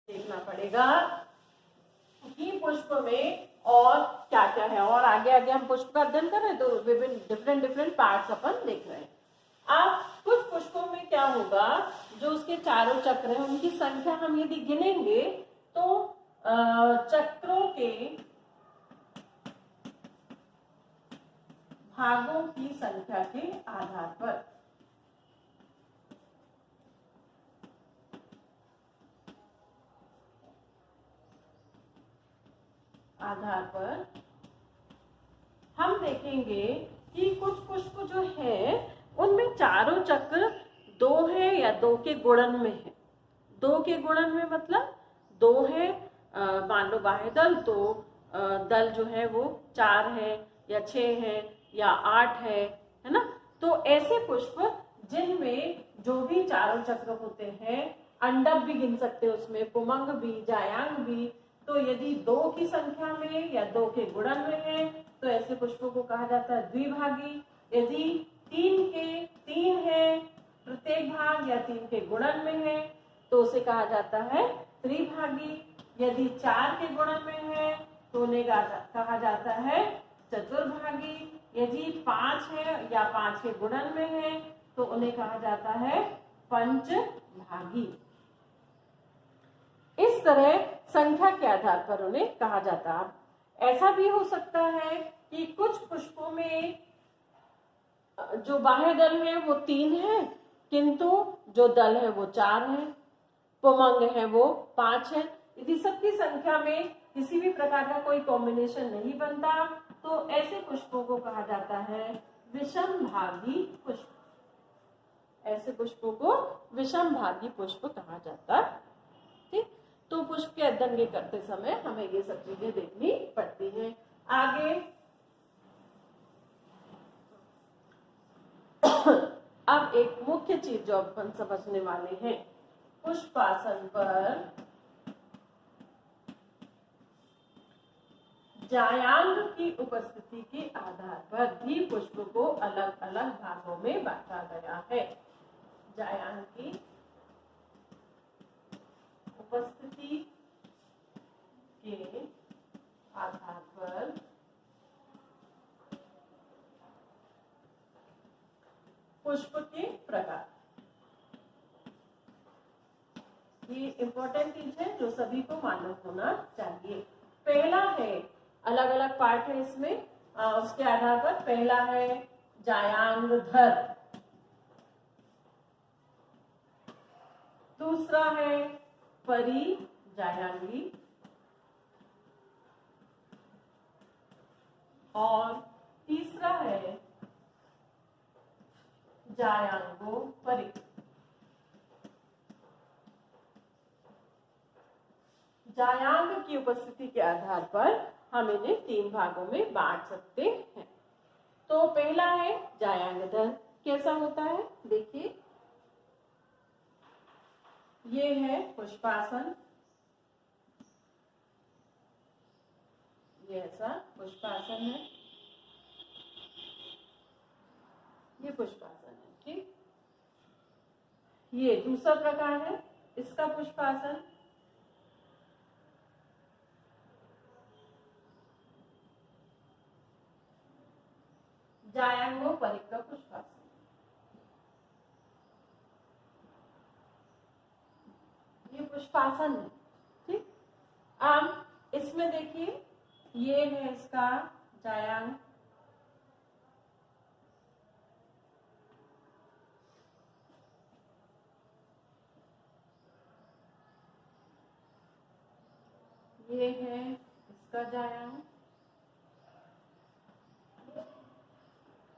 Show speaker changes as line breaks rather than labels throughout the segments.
देखना पड़ेगा कि पुष्प में और क्या क्या है, और आगे आगे हम पुष्प का अध्ययन कर रहे हैं तो विभिन्न डिफरेंट पार्ट्स अपन देख रहे हैं। अब कुछ पुष्पों में क्या होगा, जो उसके चारों चक्र हैं उनकी संख्या हम यदि गिनेंगे तो चक्रों के भागों की संख्या के आधार पर हम देखेंगे कि कुछ पुष्प जो है उनमें चारों चक्र 2 है या 2 के गुणन में है। 2 के गुणन में मतलब 2 है, मान लो बाह्य दल, तो दल जो है वो 4 है या 6 है या 8 है ना। तो ऐसे पुष्प जिनमें जो भी चारों चक्र होते हैं, अंडक भी गिन सकते हैं उसमें, पुमंग भी, जायांग भी, तो यदि 2 की संख्या में या 2 के गुणन में है तो ऐसे पुष्पों को कहा जाता है द्विभागी। यदि 3 के 3 है प्रत्येक भाग या 3 के गुणन में है तो उसे कहा जाता है त्रिभागी। यदि 4 के गुणन में है तो उन्हें कहा जाता है चतुर्भागी। यदि 5 है या 5 के गुणन में है तो उन्हें कहा जाता है पंचभागी। इस तरह संख्या के आधार पर उन्हें कहा जाता है। ऐसा भी हो सकता है कि कुछ पुष्पों में जो बाह्य दल है वो 3 है किंतु जो दल है वो 4 है, पुमंग है वो 5 है। यदि सबकी संख्या में किसी भी प्रकार का कोई कॉम्बिनेशन नहीं बनता तो ऐसे पुष्पों को कहा जाता है विषम भागी पुष्प। ऐसे पुष्पों को विषम भागी पुष्प कहा जाता है। ठीक, तो पुष्प के अध्ययन के करते समय हमें ये सब चीजें देखनी पड़ती हैं। आगे अब एक मुख्य चीज जो अपन समझने वाले हैं, पुष्पासन पर जायांग की उपस्थिति के आधार पर भी पुष्प को अलग अलग भागों में बांटा गया है। जायांग की उपस्थिति के आधार पर पुष्प के प्रकार, ये इंपॉर्टेंट चीज है जो सभी को मालूम होना चाहिए। पहला है, अलग अलग पार्ट है इसमें, उसके आधार पर पहला है जायांगधर, दूसरा है परिजायांगी और तीसरा है जायांगोपरि। जायांग की उपस्थिति के आधार पर हम इन्हें 3 भागों में बांट सकते हैं। तो पहला है जायांगधर। कैसा होता है देखिए, ये है पुष्पासन, ये ऐसा पुष्पासन है, ये पुष्पासन है। ठीक, ये दूसरा प्रकार है इसका पुष्पासन, जायांगोपरि का पुष्पासन। ये पुष्पासन है। ठीक, अब इसमें देखिए, ये है इसका जायांग, ये है इसका जायांग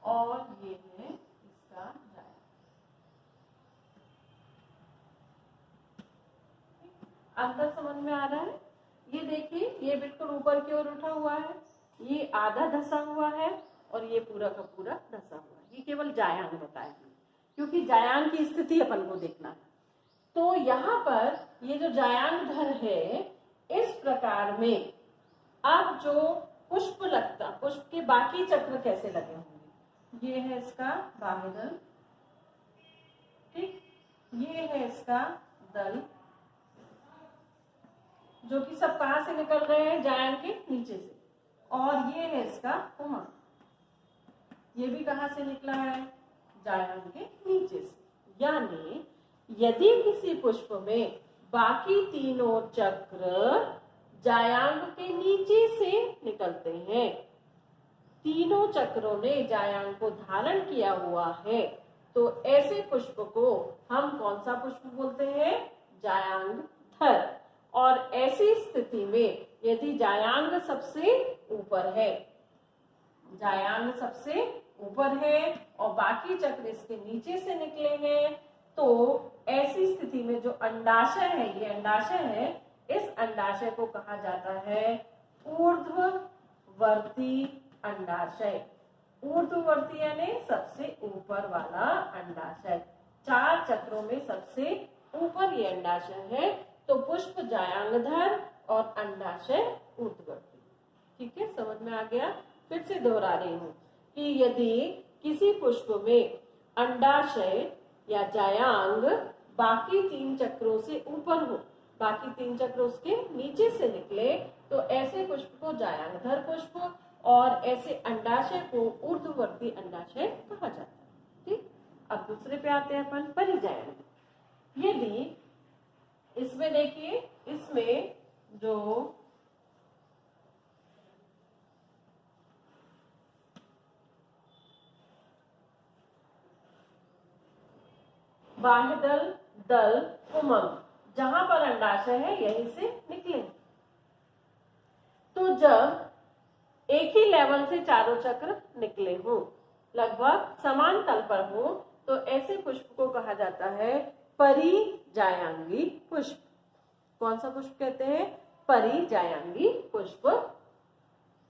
और ये है इसका जायांग। अंतर समझ में आ रहा है? ये देखिए, ये बिल्कुल ऊपर की ओर उठा हुआ है, ये आधा धसा हुआ है और ये पूरा का पूरा धसा हुआ है। ये केवल जायांग बताया है क्योंकि जायांग की स्थिति अपन को देखना है। तो यहाँ पर ये जो जायांगधर है, इस प्रकार में अब जो पुष्प लगता, पुष्प के बाकी चक्र कैसे लगे होंगे, ये है इसका बाह्य दल, ठीक, ये है इसका दल, जो कि सब कहाँ से निकल रहे हैं, जायांग के नीचे से। और ये है इसका पुमंग, ये भी कहाँ से निकला है, जायांग के नीचे से। यानी यदि किसी पुष्प में बाकी तीनों चक्र जायांग के नीचे से निकलते हैं, तीनों चक्रों ने जायांग को धारण किया हुआ है, तो ऐसे पुष्प को हम कौन सा पुष्प बोलते हैं, जायांग धर। और ऐसी स्थिति में यदि जायांग सबसे ऊपर है, जायांग सबसे ऊपर है और बाकी चक्र इसके नीचे से निकले हैं, तो ऐसी स्थिति में जो अंडाशय है, ये अंडाशय है, इस अंडाशय को कहा जाता है ऊर्ध्ववर्ती अंडाशय। ऊर्ध्ववर्ती यानी सबसे ऊपर वाला अंडाशय। 4 चक्रों में सबसे ऊपर ये अंडाशय है, तो पुष्प जायांगधर और अंडाशय ऊर्ध्ववर्ती। ठीक है, समझ में आ गया। फिर से दोहरा रही हूँ कि यदि किसी पुष्प में अंडाशय या जायांग बाकी 3 चक्रों से ऊपर हो, बाकी 3 चक्र उसके नीचे से निकले, तो ऐसे पुष्प को जायांगधर पुष्प और ऐसे अंडाशय को ऊर्ध्ववर्ती अंडाशय कहा जाता है। ठीक, अब दूसरे पे आते हैं अपन, परिजायंग। यदि इसमें देखिए, इसमें जो बाह्यदल, दल, पुमंग, जहां पर अंडाशय है यहीं से निकले। तो जब एक ही लेवल से चारों चक्र निकले हों, लगभग समान तल पर हो, तो ऐसे पुष्प को कहा जाता है परिजायांगी पुष्प। कौन सा पुष्प कहते हैं, परिजायांगी पुष्प।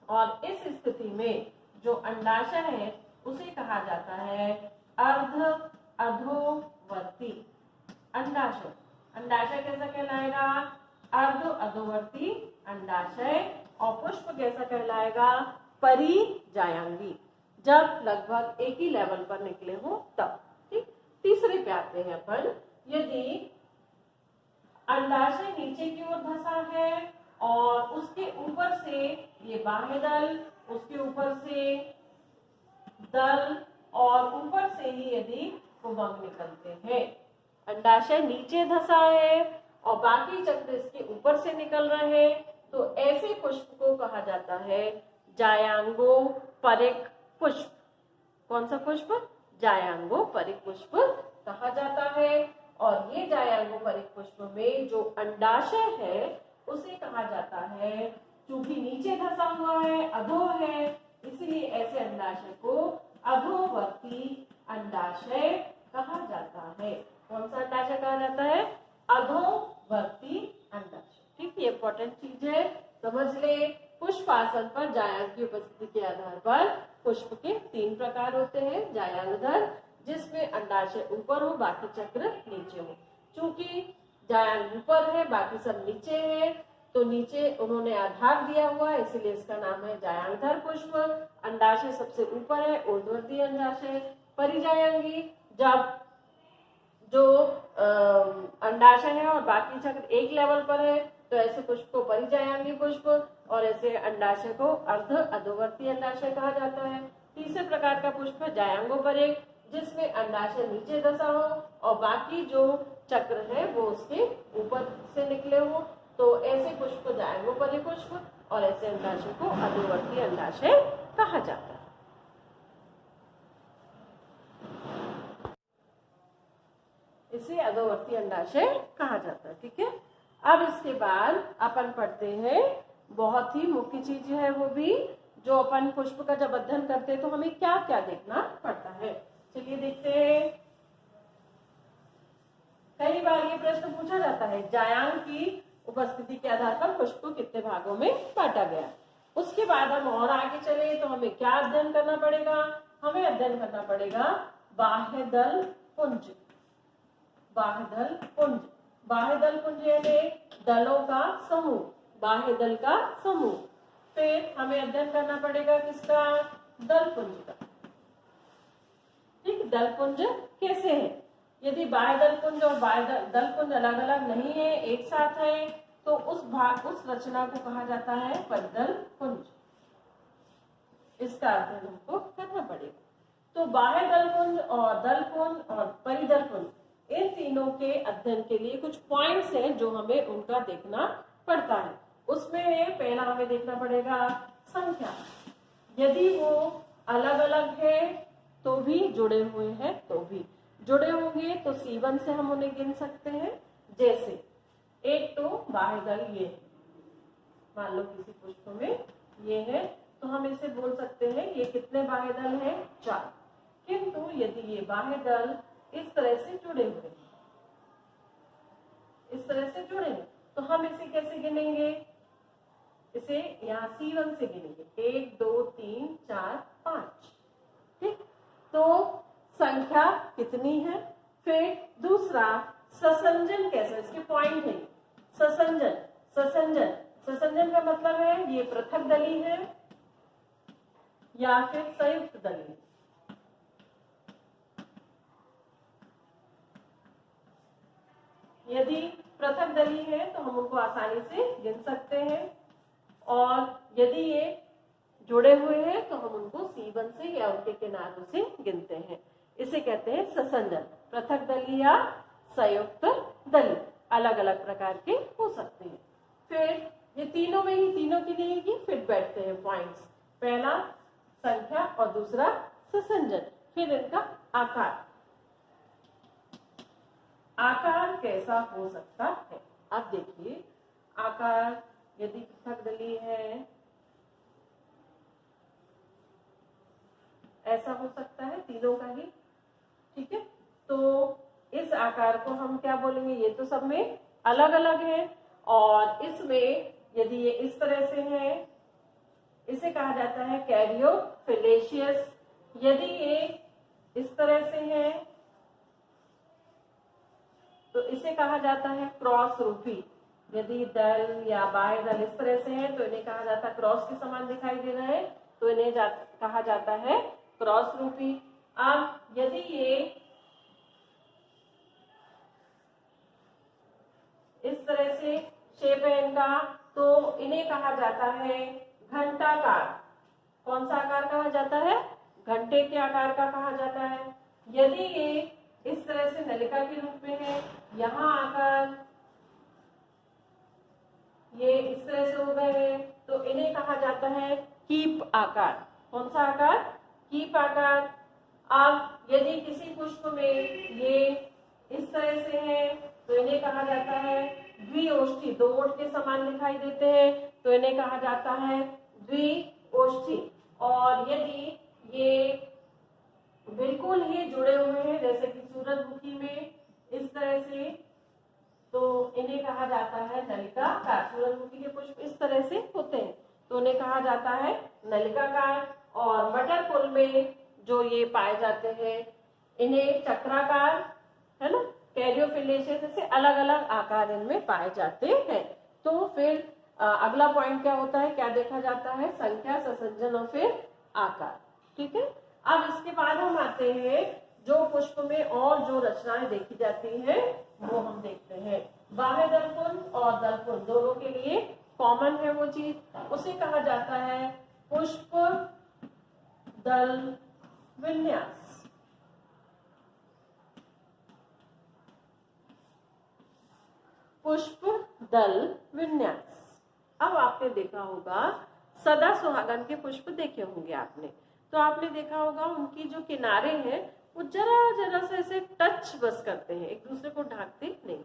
और इस स्थिति में जो अंडाशय है उसे कहा जाता है अर्ध अधोवर्ती अंडाशय। अंडाशय कैसा कहलाएगा, अर्ध अधोवर्ती अंडाशय। और पुष्प कैसा कहलाएगा, परिजायांगी, जब लगभग एक ही लेवल पर निकले हो तब। ठीक, तीसरे पे आते हैं अपन। यदि अंडाशय नीचे की ओर धंसा है और उसके ऊपर से ये बाह्य दल, उसके ऊपर से दल और ऊपर से ही यदि पुमंग निकलते हैं, अंडाशय नीचे धंसा है और बाकी चक्र इसके ऊपर से निकल रहे हैं, तो ऐसे पुष्प को कहा जाता है जायांगोपरिक पुष्प। कौन सा पुष्प, जायांगोपरिक पुष्प कहा जाता है। और ये जायांगोपरिक पुष्प में जो अंडाशय है उसे कहा जाता है, चूंकि नीचे धंसा हुआ है, अधो है, इसलिए ऐसे अंडाशय को अधोवर्ती अंडाशय कहा जाता है। कौन सा अंडाशय कहा जाता है, अधोवर्ती अंडाशय। ठीक, ये इंपॉर्टेंट चीज है, समझ ले। पुष्प आसन पर जायांग की उपस्थिति के आधार पर पुष्प के 3 प्रकार होते हैं। जायांगधर, जिसमें अंडाशय ऊपर हो, बाकी चक्र नीचे हो। चूंकि जायांग ऊपर है, बाकी सब नीचे है, तो नीचे उन्होंने आधार दिया हुआ है, इसलिए इसका नाम है जायांगधर पुष्प। अंडाशय सबसे ऊपर है, ऊर्ध्ववर्ती अंडाशय। परिजायांगी, जब जो अंडाशय है और बाकी चक्र एक लेवल पर है, तो ऐसे पुष्प को परिजायांगी पुष्प, और ऐसे अंडाशय को अर्ध अधोवर्ती अंडाशय कहा जाता है। तीसरे प्रकार का पुष्प है जायांगोपरिक, जिसमें अंडाशय नीचे धंसा हो और बाकी जो चक्र है वो उसके ऊपर से निकले हो, तो ऐसे पुष्प को जायांगोपरिक पुष्प और ऐसे अंडाशय को अधोवर्ती अंडाशय कहा जाता है। इसे अधोवर्ती अंडाशय कहा जाता है। ठीक है, अब इसके बाद अपन पढ़ते हैं बहुत ही मुख्य चीज है, वो भी जो अपन पुष्प का जब अध्ययन करते हैं तो हमें क्या क्या देखना पड़ता है। चलिए देखते हैं। कई बार ये प्रश्न पूछा जाता है, जायांग की उपस्थिति के आधार पर पुष्प को कितने भागों में बांटा गया। उसके बाद हम और आगे चले तो हमें क्या अध्ययन करना पड़ेगा, हमें अध्ययन करना पड़ेगा बाह्य दल पुंज। बाह्य दल पुंज, बाह्य दल पुंज यानी दलों का समूह, बाह्य दल का समूह। फिर हमें अध्ययन करना पड़ेगा किसका, दल पुंज का। ठीक, दल पुंज कैसे है, यदि बाह्य दल पुंज और बाह्य दल पुंज अलग अलग नहीं है, एक साथ है, तो उस रचना को कहा जाता है परिदल पुंज। इसका अध्ययन हमको करना पड़ेगा। तो बाह्य दलपुंज और दलपुंज और परिदल पुंज, इन तीनों के अध्ययन के लिए कुछ पॉइंट्स हैं जो हमें उनका देखना पड़ता है। उसमें पहला हमें देखना पड़ेगा संख्या। यदि वो अलग अलग है तो भी, जुड़े हुए हैं तो भी, जुड़े होंगे तो C1 से हम उन्हें गिन सकते हैं। जैसे एक तो बाह्य दल ये है, मान लो किसी पुष्प में ये है, तो हम इसे बोल सकते हैं ये कितने बाह्य दल हैं? 4। किंतु यदि ये बाह्य दल इस तरह से जुड़े हुए, इस तरह से जुड़े हैं, तो हम इसे कैसे गिनेंगे? इसे यहाँ C1 से गिनेंगे, 1 2 3 4 5। ठीक, तो संख्या कितनी है? फिर दूसरा ससंजन कैसा, इसके पॉइंट है। ससंजन, ससंजन, ससंजन का मतलब है ये पृथक दली है या फिर संयुक्त दली। यदि पृथक दली है तो हम उनको आसानी से गिन सकते हैं, और यदि ये जुड़े हुए हैं तो हम उनको C1 से या उनके किनारों से गिनते हैं। इसे कहते हैं ससंजन। पृथक दली या संयुक्त दली अलग अलग प्रकार के हो सकते हैं। फिर ये तीनों में ही, तीनों के लिए ही फिट बैठते हैं पॉइंट्स। पहला संख्या और दूसरा ससंजन। फिर इनका आकार, आकार कैसा हो सकता है? अब देखिए, आकार यदि पृथक दली है ऐसा हो सकता है, तीनों का ही। ठीक है, तो इस आकार को हम क्या बोलेंगे? ये तो सब में अलग अलग है, और इसमें यदि ये इस तरह से है, इसे कहा जाता है कैरियोफिलेशियस। यदि ये इस तरह से है तो इसे कहा जाता है क्रॉस रूपी। यदि दल या बाह्य दल इस तरह से है तो इन्हें कहा जाता है, क्रॉस के समान दिखाई दे रहा है तो इन्हें कहा जाता है क्रॉस रूपी। अब यदि ये इस तरह से शेप है इनका, तो इन्हें कहा जाता है घंटाकार। कौन सा आकार कहा जाता है? घंटे के आकार का कहा जाता है। यदि ये इस तरह से नलिका के रूप में है, यहाँ आकर ये इस तरह से हो गए हैं, तो इन्हें कहा जाता है कीप आकार। कौन सा आकार? कीप आकार। अब यदि किसी पुष्प में ये इस तरह से है तो इन्हें कहा जाता है द्विओष्ठी। दो ओठ के समान दिखाई देते हैं तो इन्हें कहा जाता है द्विओष्ठी। और यदि ये बिल्कुल ही जुड़े हुए हैं, जैसे कि सूरजमुखी में इस तरह से, तो इन्हें कहा जाता है नलिकाकार। सूरजमुखी के पुष्प इस तरह से होते हैं तो इन्हें कहा जाता है नलिकाकार। और मटर फूल में जो ये पाए जाते हैं इन्हें चक्राकार, है ना, कैरियोफिलेशियस, से अलग अलग आकार इनमें पाए जाते हैं। तो फिर अगला पॉइंट क्या होता है, क्या देखा जाता है? संख्या, ससंजन और फिर आकार। ठीक है, अब इसके बाद हम आते हैं जो पुष्प में और जो रचनाएं देखी जाती हैं वो हम देखते हैं। बाह्य दलपुंज और दलपुंज दोनों के लिए कॉमन है वो चीज, उसे कहा जाता है पुष्प दल विन्यास। पुष्प दल विन्यास। अब आपने देखा होगा सदा सुहागन के पुष्प देखे होंगे आपने, तो आपने देखा होगा उनकी जो किनारे हैं वो जरा जरा से ऐसे टच बस करते हैं, एक दूसरे को ढकते नहीं।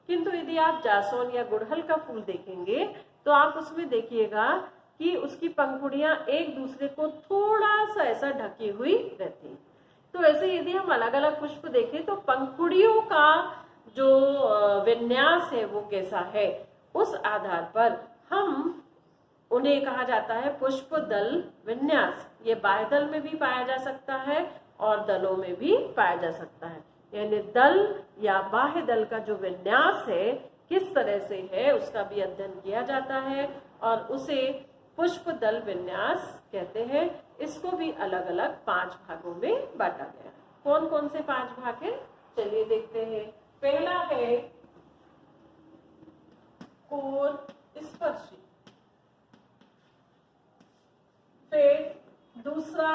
किंतु यदि आप जासौन या गुड़हल का फूल देखेंगे तो आप उसमें देखिएगा कि उसकी पंखुड़ियां एक दूसरे को थोड़ा सा ऐसा ढकी हुई रहती है। तो ऐसे यदि हम अलग अलग पुष्प देखें तो पंखुड़ियों का जो विन्यास है वो कैसा है, उस आधार पर हम उन्हें कहा जाता है पुष्प दल विन्यास। ये बाह्य दल में भी पाया जा सकता है और दलों में भी पाया जा सकता है। यानी दल या बाह्य दल का जो विन्यास है किस तरह से है उसका भी अध्ययन किया जाता है और उसे पुष्प दल विन्यास कहते हैं। इसको भी अलग अलग 5 भागों में बांटा गया। कौन कौन से 5 भाग हैं, चलिए देखते हैं। पहला है कोर स्पर्शी। फिर दूसरा,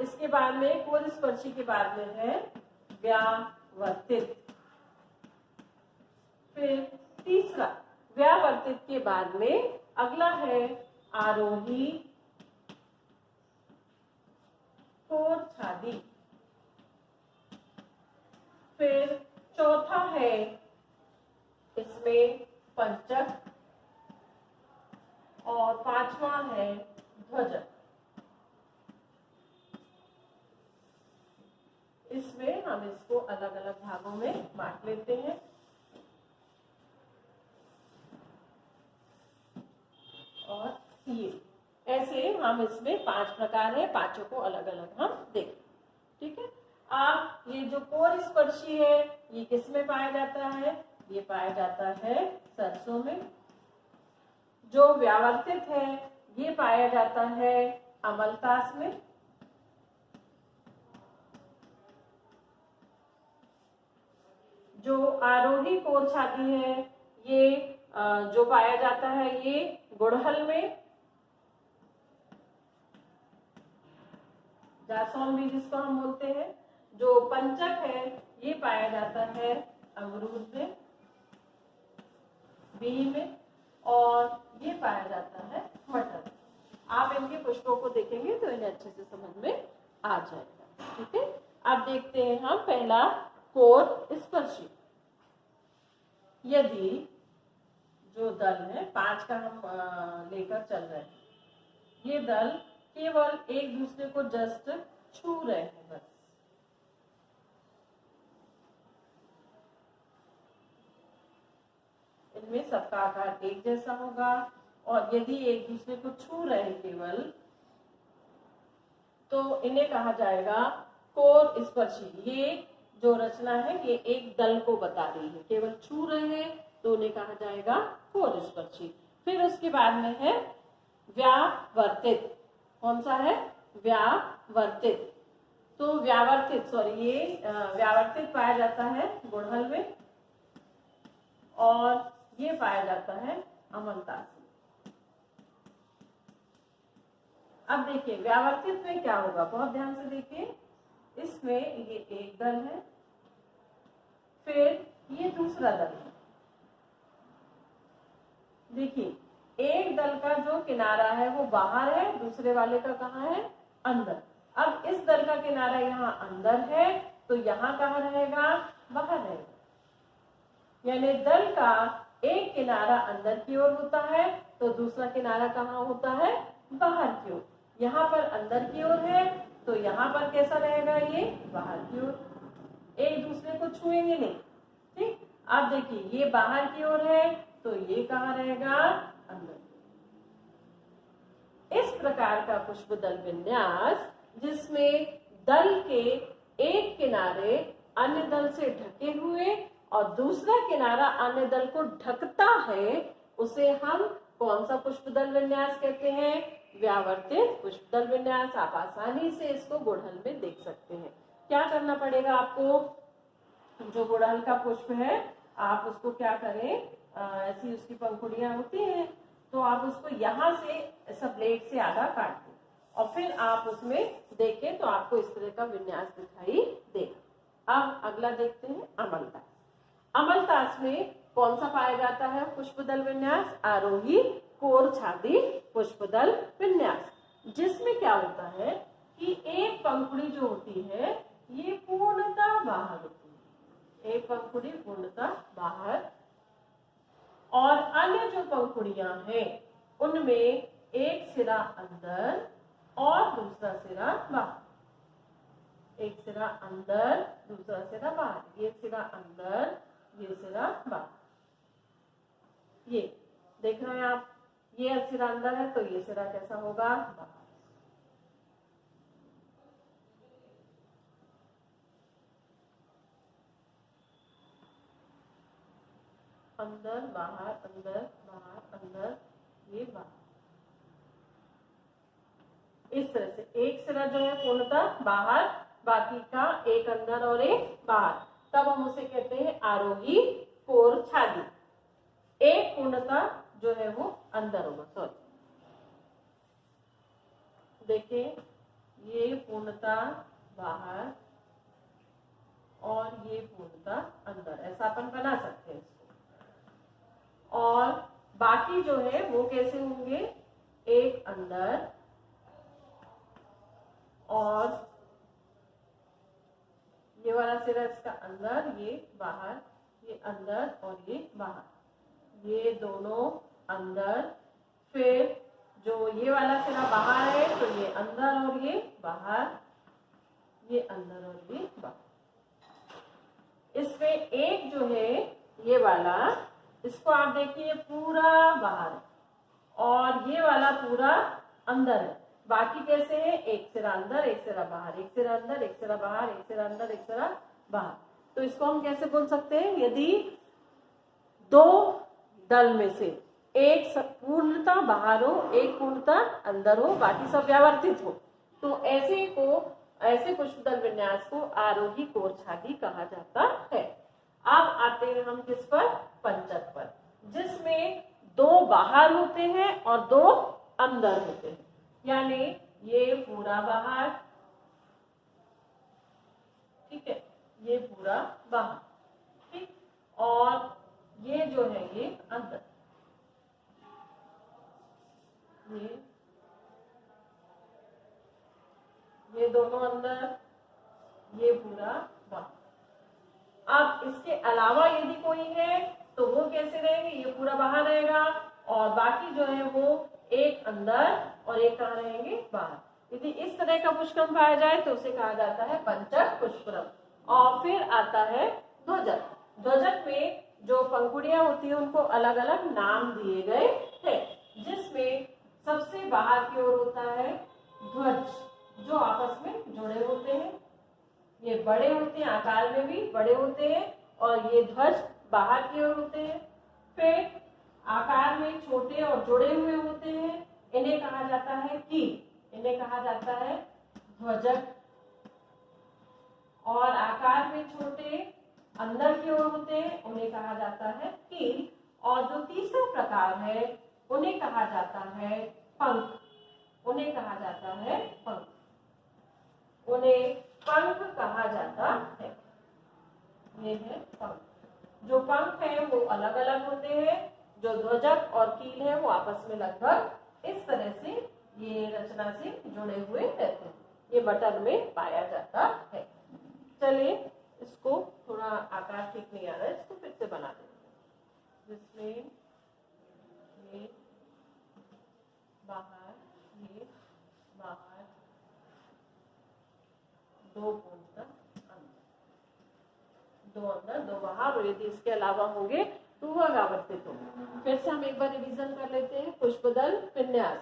इसके बाद में कोर स्पर्शी के बाद में है व्यावर्तित। फिर तीसरा, व्यावर्तित के बाद में अगला है आरोही कोरछादी। फिर चौथा है इसमें पंचक और पांचवा है ध्वजक। इसमें हम इसको अलग अलग भागों में बांट लेते हैं। और ये ऐसे हम इसमें 5 प्रकार है, पांचों को अलग अलग हम देखें। ठीक है। अब ये जो कोर स्पर्शी है ये किस में पाया जाता है? ये पाया जाता है सरसों में। जो व्यावर्तित है ये पाया जाता है अमलतास में। जो आरोही कोरछादी है ये जो पाया जाता है ये गुड़हल में, जासौन भी जिसको हम बोलते हैं। जो पंचक है ये पाया जाता है अमरूद में, बी में, और ये पाया जाता है मटर। आप इनके पुष्पों को देखेंगे तो इन्हें अच्छे से समझ में आ जाएगा। ठीक है। अब देखते हैं हम पहला कोर स्पर्शी। यदि जो दल है 5 का हम लेकर चल रहे हैं, ये दल केवल एक दूसरे को जस्ट छू रहे हैं बस, इनमें सबका आकार एक जैसा होगा। और यदि एक दूसरे को छू रहे हैं केवल, तो इन्हें कहा जाएगा कोर स्पर्शी। ये जो रचना है ये एक दल को बता रही है, केवल छू रहे हैं तो उन्हें कहा जाएगा कोर स्पर्शी। फिर उसके बाद में है व्यावर्तित। कौन सा है? व्यावर्तित। तो व्यावर्तित पाया जाता है गुड़हल में और ये पाया जाता है अमलतास में। अब देखिए व्यावर्तित में क्या होगा, बहुत ध्यान से देखिए। इसमें ये एक दल है, फिर ये दूसरा दल है। देखिए एक दल का जो किनारा है वो बाहर है, दूसरे वाले का कहाँ है? अंदर। अब इस दल का किनारा यहाँ अंदर है तो यहाँ कहाँ रहेगा? बाहर रहेगा। यानी दल का एक किनारा अंदर की ओर होता है तो दूसरा किनारा कहाँ होता है? बाहर की ओर। यहाँ पर अंदर की ओर है तो यहाँ पर कैसा रहेगा? ये बाहर की ओर। एक दूसरे को छुएंगे नहीं। ठीक। अब देखिए ये बाहर की ओर है तो ये कहाँ रहेगा? अंदर। इस प्रकार का पुष्पदल विन्यास जिसमें दल के एक किनारे अन्य दल से ढके हुए और दूसरा किनारा अन्य दल को ढकता है, उसे हम कौन सा पुष्पदल विन्यास कहते हैं? व्यावर्तित पुष्पदल विन्यास। आप आसानी से इसको गुड़हल में देख सकते हैं। क्या करना पड़ेगा आपको? जो गुड़हल का पुष्प है आप उसको क्या करें, ऐसी उसकी पंखुड़ियां होती हैं तो आप उसको यहाँ से ऐसा ब्लेड से आधा काट दें और फिर आप उसमें देखें तो आपको इस तरह का विन्यास दिखाई देगा। अब अगला देखते हैं अमलतास। अमलतास में कौन सा पाया जाता है पुष्पदल विन्यास? आरोही कोरछादी पुष्पदल विन्यास, जिसमें क्या होता है कि एक पंखुड़ी जो होती है ये पूर्णतः बाहर होती है, एक पंखुड़ी पूर्णतः बाहर, और अन्य जो पंखुड़ियां हैं उनमें एक सिरा अंदर और दूसरा सिरा बाहर। एक सिरा अंदर, दूसरा सिरा बाहर। ये सिरा अंदर, ये सिरा बाहर। ये देख रहे हैं आप, ये सिरा अंदर है तो ये सिरा कैसा होगा? बाहर। अंदर बाहर, अंदर बाहर, अंदर, ये बाहर। इस तरह से एक सिरा जो है पूर्णतः बाहर, बाकी का एक अंदर और एक बाहर, तब हम उसे कहते हैं आरोही कोरछादी। एक पूर्णता जो है वो अंदर होगा। सॉरी, देखिए ये पूर्णता बाहर और ये पूर्णता अंदर, ऐसा अपन बना सकते हैं इसको। और बाकी जो है वो कैसे होंगे, एक अंदर और ये वाला सिरा इसका अंदर, ये बाहर, ये अंदर और ये बाहर, ये दोनों अंदर। फिर जो ये वाला सिरा बाहर है तो ये अंदर और ये बाहर, ये अंदर और ये बाहर। इसमें एक जो है ये वाला, इसको आप देखिए पूरा बाहर और ये वाला पूरा अंदर है। बाकी कैसे है, एक सिरा अंदर एक सिरा बाहर, एक सिरा अंदर एक सिरा बाहर, एक सिरा अंदर एक सिरा बाहर। तो इसको हम कैसे बोल सकते हैं, यदि दो दल में से एक पूर्णता बाहर हो, एक पूर्णता अंदर हो, बाकी सब व्यावर्तित हो, तो ऐसे पुष्पदल विन्यास को आरोही कोरछादी कहा जाता है। अब आते हैं हम किस पर, पंचक पर, जिसमें दो बाहर होते हैं और दो अंदर होते हैं। यानी ये पूरा बाहर, ठीक है, ये पूरा बाहर, ठीक, और ये जो है ये अंदर, ये दोनों अंदर, ये पूरा बाहर। अब इसके अलावा यदि कोई है तो वो कैसे रहेंगे, ये पूरा बाहर रहेगा और बाकी जो है वो एक अंदर और एक कहाँ रहेंगे, बाहर। यदि इस तरह का पुष्पक्रम पाया जाए तो उसे कहा जाता है पंचक पुष्पक्रम। और फिर आता है ध्वजक। ध्वजक में जो पंखुड़ियां होती है उनको अलग अलग नाम दिए गए हैं, जिसमें सबसे बाहर की ओर होता है ध्वज, जो आपस में जुड़े होते हैं, ये बड़े होते हैं, आकार में भी बड़े होते हैं, और ये ध्वज बाहर की ओर होते हैं। फिर आकार में छोटे और जुड़े हुए होते हैं, इन्हें कहा जाता है कील, इन्हें कहा जाता है ध्वजक। और आकार में छोटे अंदर की ओर होते हैं, उन्हें कहा जाता है कील। और जो तीसरा प्रकार है उन्हें कहा जाता है पंख, उन्हें कहा जाता है पंख, उन्हें पंख कहा जाता है। ये है पंख। जो पंख है वो अलग अलग होते हैं, जो ध्वजक और कील है वो आपस में लगभग इस तरह से ये रचना से जुड़े हुए रहते हैं। ये बटन में पाया जाता है। चलिए इसको थोड़ा आकार ठीक नहीं आ रहा है, इसको फिर से बना देते हैं, जिसमें ये बाहर, ये बाहर, दो पूर्णता अंदर, दो अंदर दो बाहर, और यदि इसके अलावा होंगे तो वह व्यावर्तित होंगे। फिर से हम एक बार रिवीजन कर लेते हैं। पुष्पदल विन्यास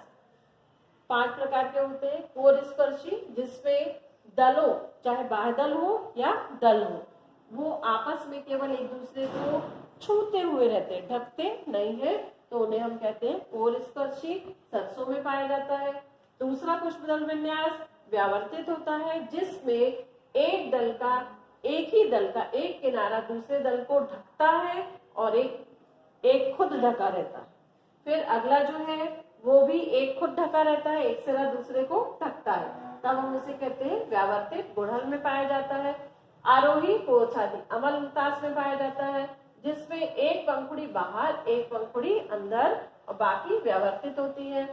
5 प्रकार के होते हैं। कोरस्पर्शी, जिसमें दलों, चाहे बाह्यदल हो या दल हो, वो आपस में केवल एक दूसरे को छूते हुए रहते हैं, ढकते नहीं है, तो उन्हें हम कहते हैं कोरस्पर्शी, सरसों में पाया जाता है। दूसरा पुष्पदल विन्यास व्यावर्तित होता है, जिसमें एक ही दल का एक किनारा दूसरे दल को ढकता है और एक खुद ढका रहता है। फिर अगला जो है वो भी एक खुद ढका रहता है, एक सिरा दूसरे को ढकता है, तब हम उसे कहते हैं व्यावर्तित। गुड़हल में पाया जाता है। आरोही कोरछादी अमलतास में पाया जाता है, जिसमें एक पंखुड़ी बाहर एक पंखुड़ी अंदर और बाकी व्यावर्तित होती है।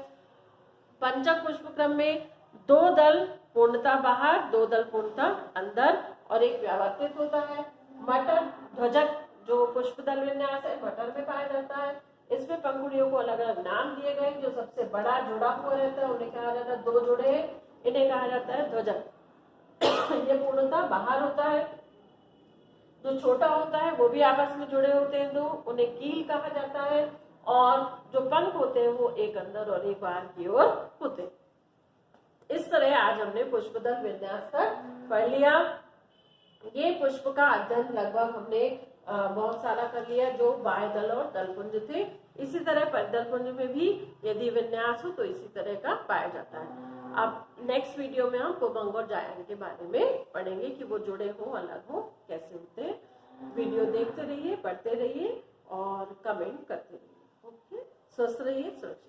पंचक पुष्पक्रम में 2 दल पूर्णता बाहर, 2 दल पूर्णता अंदर और एक व्यावर्तित होता है। मटर ध्वजक जो पुष्पदल विन्यास है मटर में पाया जाता है। इसमें पंखुड़ियों को अलग अलग नाम दिए गए। जो सबसे बड़ा जुड़ा हुआ रहता है उन्हें कहा जाता है, 2 जुड़े हैं, इन्हें कहा जाता है ध्वजक। ये पूर्णता बाहर होता है। जो छोटा होता है वो भी आपस में जुड़े होते हैं, 2, उन्हें कील कहा जाता है। और जो पंख होते हैं वो एक अंदर और एक बाहर की ओर होते हैं। इस तरह आज हमने पुष्पदल विन्यास तक पढ़ लिया। ये पुष्प का अध्ययन लगभग हमने बहुत सारा कर लिया, जो बाह्य दल और दलपुंज थे। इसी तरह दलपुंज में भी यदि विन्यास हो तो इसी तरह का पाया जाता है। अब नेक्स्ट वीडियो में हम पुबंग और जायन के बारे में पढ़ेंगे कि वो जुड़े हो, अलग हो, कैसे होते हैं। वीडियो देखते रहिए, पढ़ते रहिए और कमेंट करते रहिए। ओके, स्वस्थ रहिए, सुरक्षित